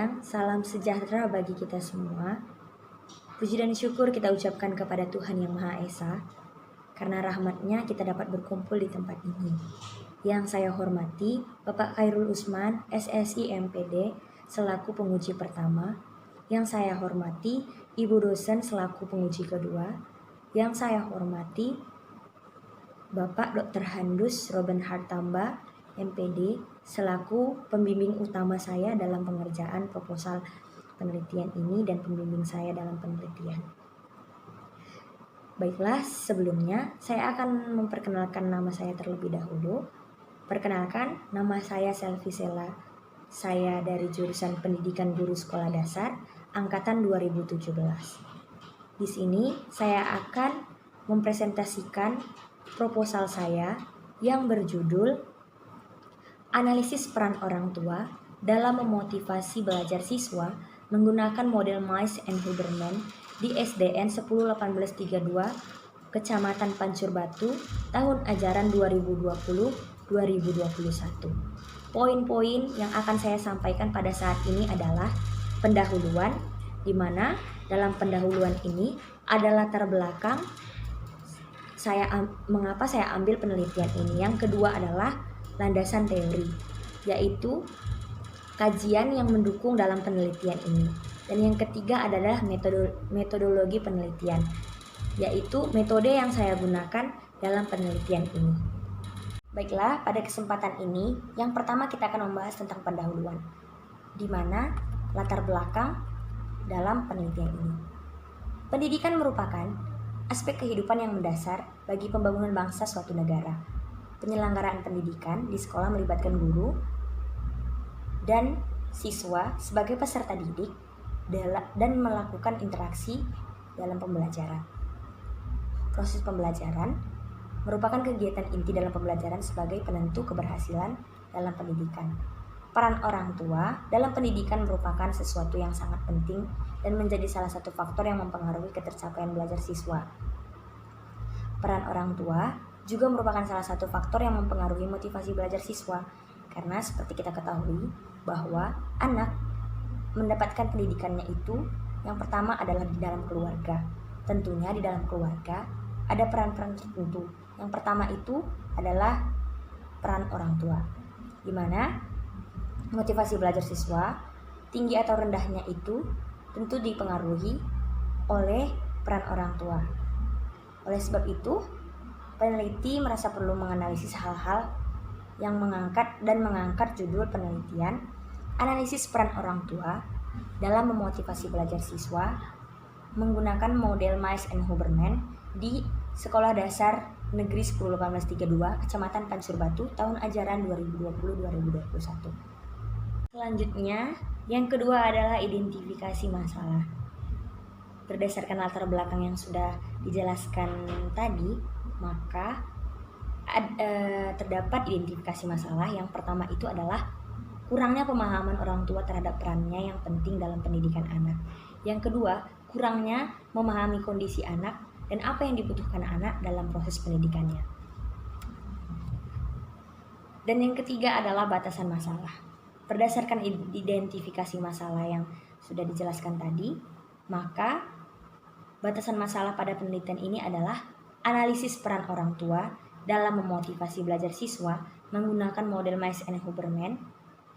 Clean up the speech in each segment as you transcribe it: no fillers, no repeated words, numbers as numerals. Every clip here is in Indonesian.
siang, salam sejahtera bagi kita semua. Puji dan syukur kita ucapkan kepada Tuhan Yang Maha Esa, karena rahmat-Nya kita dapat berkumpul di tempat ini. Yang saya hormati, Bapak Khairul Usman, SSI MPD, selaku penguji pertama. Yang saya hormati, Ibu dosen selaku penguji kedua. Yang saya hormati, Bapak Dr. Handus Robin Hartamba, MPD, selaku pembimbing utama saya dalam pengerjaan proposal penelitian ini dan pembimbing saya dalam penelitian. Baiklah, sebelumnya saya akan memperkenalkan nama saya terlebih dahulu. Perkenalkan, nama saya Selvi Sela. Saya dari jurusan Pendidikan Guru Sekolah Dasar angkatan 2017. Di sini saya akan mempresentasikan proposal saya yang berjudul Analisis peran orang tua dalam memotivasi belajar siswa menggunakan model Mice and Huberman di SDN 101832 Kecamatan Pancur Batu tahun ajaran 2020-2021. Poin-poin yang akan saya sampaikan pada saat ini adalah pendahuluan, di mana dalam pendahuluan ini ada latar belakang mengapa saya ambil penelitian ini. Yang kedua adalah landasan teori, yaitu kajian yang mendukung dalam penelitian ini. Dan yang ketiga adalah metodologi penelitian, yaitu metode yang saya gunakan dalam penelitian ini. Baiklah, pada kesempatan ini, yang pertama kita akan membahas tentang pendahuluan, di mana latar belakang dalam penelitian ini. Pendidikan merupakan aspek kehidupan yang mendasar bagi pembangunan bangsa suatu negara. Penyelenggaraan pendidikan di sekolah melibatkan guru dan siswa sebagai peserta didik dan melakukan interaksi dalam pembelajaran. Proses pembelajaran merupakan kegiatan inti dalam pembelajaran sebagai penentu keberhasilan dalam pendidikan. Peran orang tua dalam pendidikan merupakan sesuatu yang sangat penting dan menjadi salah satu faktor yang mempengaruhi ketercapaian belajar siswa. Peran orang tua juga merupakan salah satu faktor yang mempengaruhi motivasi belajar siswa, karena seperti kita ketahui bahwa anak mendapatkan pendidikannya itu yang pertama adalah di dalam keluarga. Tentunya di dalam keluarga ada peran-peran tertentu. Yang pertama itu adalah peran orang tua, di mana motivasi belajar siswa tinggi atau rendahnya itu tentu dipengaruhi oleh peran orang tua. Oleh sebab itu, peneliti merasa perlu menganalisis hal-hal yang mengangkat judul penelitian Analisis Peran Orang Tua dalam Memotivasi Belajar Siswa menggunakan model Mice and Huberman di Sekolah Dasar Negeri 101832 Kecamatan Pancur Batu tahun ajaran 2020-2021. Selanjutnya, yang kedua adalah identifikasi masalah. Berdasarkan latar belakang yang sudah dijelaskan tadi, maka terdapat identifikasi masalah. Yang pertama itu adalah kurangnya pemahaman orang tua terhadap perannya yang penting dalam pendidikan anak. Yang kedua, kurangnya memahami kondisi anak dan apa yang dibutuhkan anak dalam proses pendidikannya. Dan yang ketiga adalah batasan masalah. Berdasarkan identifikasi masalah yang sudah dijelaskan tadi, maka batasan masalah pada penelitian ini adalah analisis peran orang tua dalam memotivasi belajar siswa menggunakan model Mice and Huberman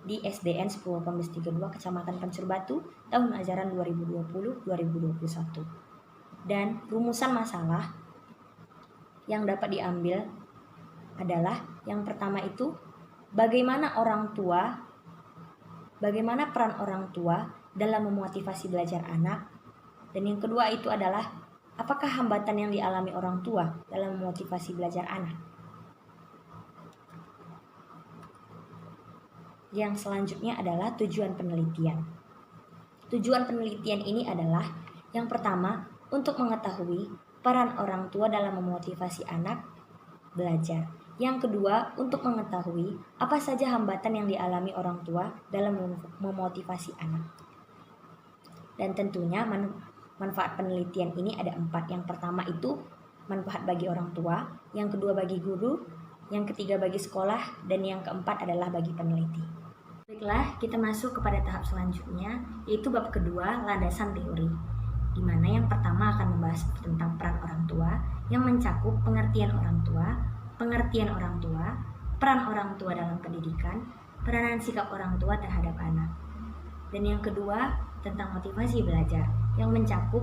di SDN 101832 Kecamatan Pancur Batu tahun ajaran 2020-2021. Dan rumusan masalah yang dapat diambil adalah yang pertama itu bagaimana peran orang tua dalam memotivasi belajar anak, dan yang kedua itu adalah apakah hambatan yang dialami orang tua dalam memotivasi belajar anak. Yang selanjutnya adalah tujuan penelitian. Tujuan penelitian ini adalah yang pertama untuk mengetahui peran orang tua dalam memotivasi anak belajar. Yang kedua untuk mengetahui apa saja hambatan yang dialami orang tua dalam memotivasi anak. Dan tentunya manfaat penelitian ini ada 4. Yang pertama itu manfaat bagi orang tua, yang kedua bagi guru, yang ketiga bagi sekolah, dan yang keempat adalah bagi peneliti. Baiklah, kita masuk kepada tahap selanjutnya, yaitu bab kedua, landasan teori. Di mana yang pertama akan membahas tentang peran orang tua, yang mencakup pengertian orang tua, peran orang tua dalam pendidikan, peranan sikap orang tua terhadap anak. Dan yang kedua, tentang motivasi belajar, yang mencakup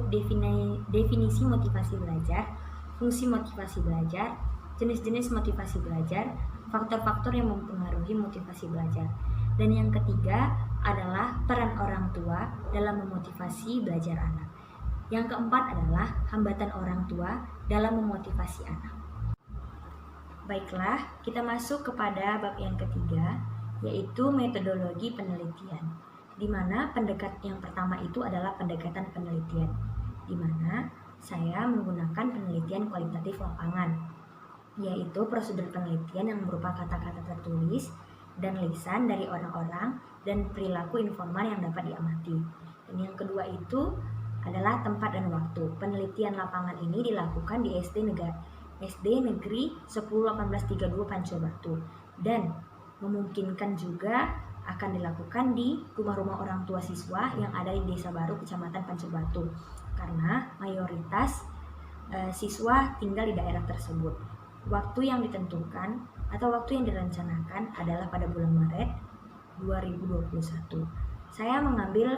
definisi motivasi belajar, fungsi motivasi belajar, jenis-jenis motivasi belajar, faktor-faktor yang mempengaruhi motivasi belajar. Dan yang ketiga adalah peran orang tua dalam memotivasi belajar anak. Yang keempat adalah hambatan orang tua dalam memotivasi anak. Baiklah, kita masuk kepada bab yang ketiga, yaitu metodologi penelitian. Di mana yang pertama itu adalah pendekatan penelitian, di mana saya menggunakan penelitian kualitatif lapangan, yaitu prosedur penelitian yang berupa kata-kata tertulis dan lisan dari orang-orang dan perilaku informal yang dapat diamati. Dan yang kedua itu adalah tempat dan waktu. Penelitian lapangan ini dilakukan di SD Negeri 10/1832 Pancur Batu, dan memungkinkan juga akan dilakukan di rumah-rumah orang tua siswa yang ada di Desa Baru, Kecamatan Pancur Batu, karena mayoritas siswa tinggal di daerah tersebut. Waktu yang ditentukan atau waktu yang direncanakan adalah pada bulan Maret 2021. Saya mengambil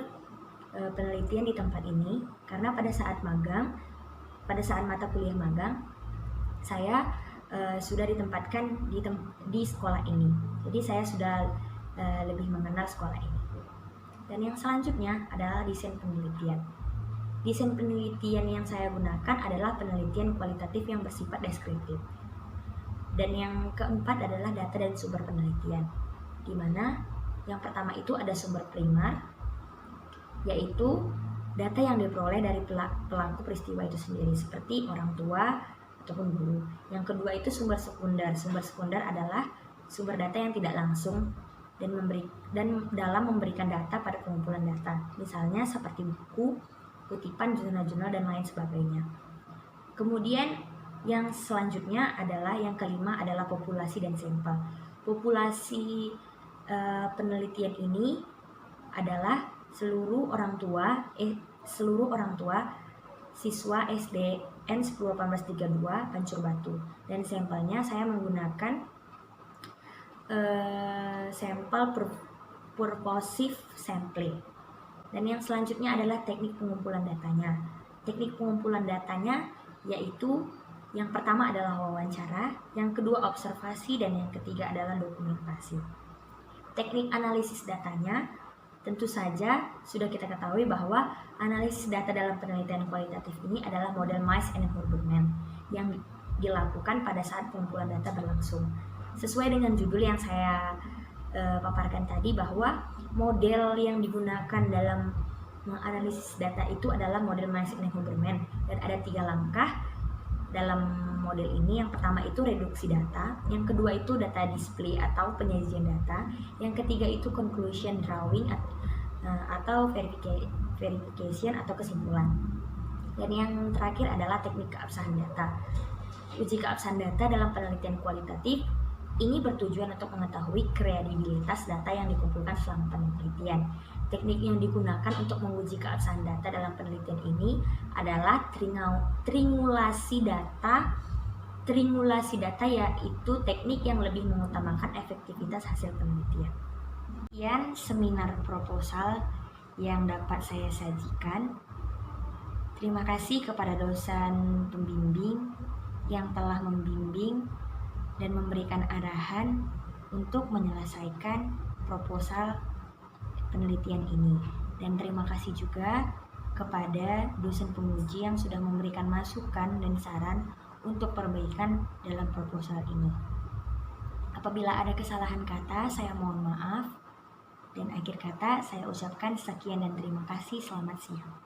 penelitian di tempat ini karena pada saat mata kuliah magang, saya sudah ditempatkan di sekolah ini. Jadi saya sudah lebih mengenal sekolah ini. Dan yang selanjutnya adalah desain penelitian. Desain penelitian yang saya gunakan adalah penelitian kualitatif yang bersifat deskriptif. Dan yang keempat adalah data dan sumber penelitian, di mana yang pertama itu ada sumber primar, yaitu data yang diperoleh dari pelaku peristiwa itu sendiri, seperti orang tua ataupun guru. Yang kedua itu sumber sekunder. Sumber sekunder adalah sumber data yang tidak langsung dan dalam memberikan data pada pengumpulan data, misalnya seperti buku, kutipan, jurnal-jurnal, dan lain sebagainya. Kemudian yang selanjutnya adalah yang kelima adalah populasi dan sampel. Populasi penelitian ini adalah seluruh orang tua siswa SDN 10/1832 Pancur Batu, dan sampelnya saya menggunakan sampel purposive sampling. Dan yang selanjutnya adalah teknik pengumpulan datanya. Teknik pengumpulan datanya yaitu yang pertama adalah wawancara, yang kedua observasi, dan yang ketiga adalah dokumentasi. Teknik analisis datanya tentu saja sudah kita ketahui bahwa analisis data dalam penelitian kualitatif ini adalah model Mice and Hurburman yang dilakukan pada saat pengumpulan data berlangsung. Sesuai dengan judul yang saya paparkan tadi, bahwa model yang digunakan dalam menganalisis data itu adalah model Mice and Hurburman, dan ada 3 langkah dalam model ini. Yang pertama itu reduksi data, yang kedua itu data display atau penyajian data, yang ketiga itu conclusion drawing atau verification atau kesimpulan, dan yang terakhir adalah teknik keabsahan data. Uji keabsahan data dalam penelitian kualitatif ini bertujuan untuk mengetahui kredibilitas data yang dikumpulkan selama penelitian. Teknik yang digunakan untuk menguji keabsahan data dalam penelitian ini adalah trimulasi data. Trimulasi data yaitu teknik yang lebih mengutamakan efektivitas hasil penelitian. Sekian seminar proposal yang dapat saya sajikan. Terima kasih kepada dosen pembimbing yang telah membimbing dan memberikan arahan untuk menyelesaikan proposal penelitian ini. Dan terima kasih juga kepada dosen penguji yang sudah memberikan masukan dan saran untuk perbaikan dalam proposal ini. Apabila ada kesalahan kata, saya mohon maaf. Dan akhir kata, saya ucapkan sekian dan terima kasih. Selamat siang.